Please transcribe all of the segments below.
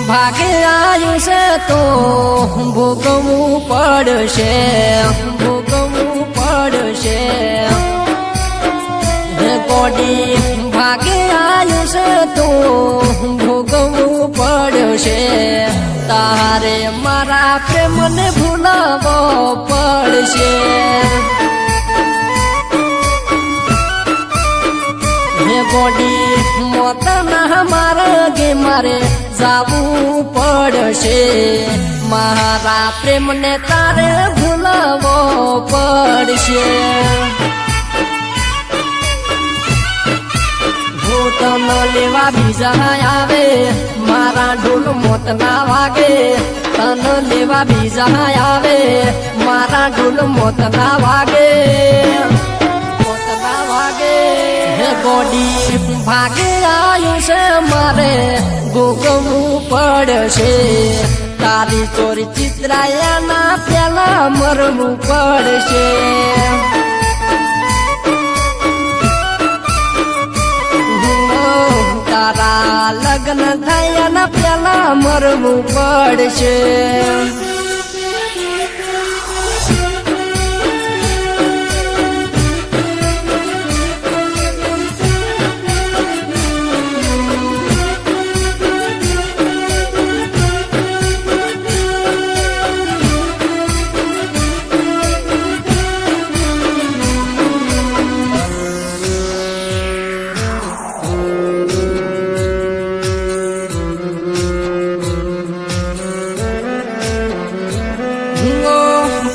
ભાગે આવ્યું છે તો ભોગવવું પડશે, ભોગવવું પડશે. ગોડી ભાગે આવ્યું છે તો ભોગવવું પડશે. તારે મારા પ્રેમને ભૂલાવો પડશે. ગોડી મોતના માર્ગે મારે જાવું પડશે. મારા પ્રેમને તારે ભૂલાવો પડશે. ભૂતન લેવા બીજા આવે મારા ઢોલ મોત ના વાગે. તન લેવા બીજા આવે મારા ઢોલ મોત ના વાગે, મોત ના વાગે. ગોડી ભાગે આવ્યું છે મારે ભોગવવું પડશે. તારી ચોરી ચિત્રાયાના પેલા મરવું પડશે. તારા લગ્ન થયાના પેલા મરવું પડશે.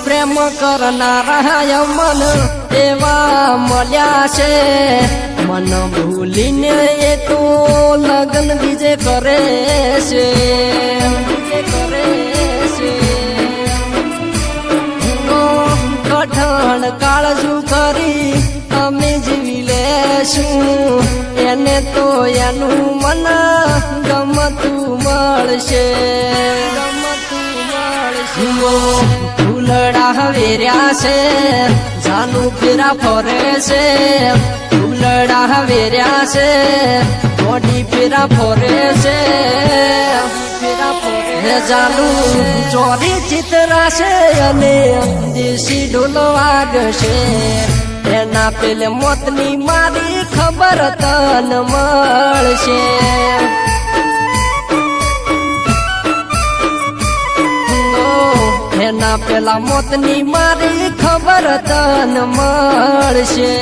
પ્રેમ કરનારા મન એવા મળ્યા છે. મન ભૂલીને એ તો લગ્ન બીજે કરે છે, બીજે કરે છે. કઠણ કાળજું કરી અમે જીવી લેશું. એને તો એનું મન ગમતું મળશે, ગમતું મળશે. ફૂલડા વેર્યા છે જાનું ફેરા ફરે છે. ફૂલડા વેર્યા છે ગોડી ફેરા ફરે છે, ફેરા ફરે. જાનું ચોરી ચિત્રા છે અને દેશી ઢોલ વાગશે. એના પેલે મોતની મારી ખબર તન મળશે. એના પેલા મોતની મારી ખબર તન મળશે.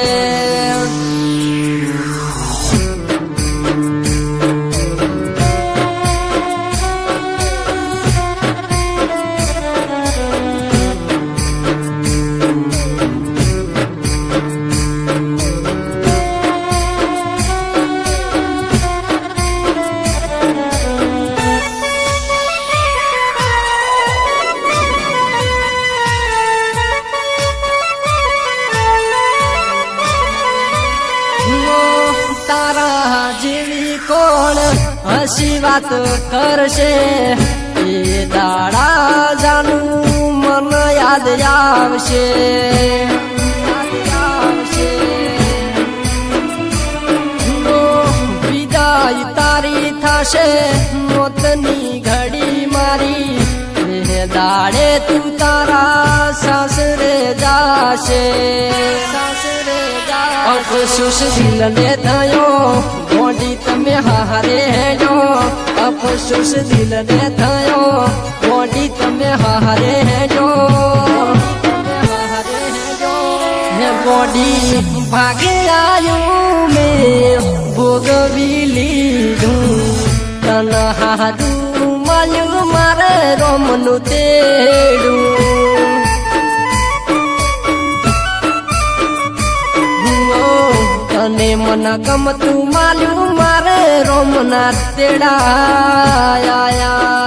તારા જેવી કોણ હસી વાત કરશે. એ દાડા જાનું મન યાદ આવશે, આવશે. વિદાય તારી થશે મોતની ઘડી મારી. એ દાડે તું તારા સાસરે જાશે, સાસરે. અફસોસ દિલને થયો ગોડી તમે હારે હેજો. અફસોસ દિલને થયો ગોડી તમે હારે હેજો, હારે હેજો. ગોડી ભાગે આવ્યું મેં ભોગવી લીધું. તન હારું મળ્યું મારે રોમનું તેડું. તને મન મને ગમતું માલ્યું મારે રોમનાથ તેડા આયા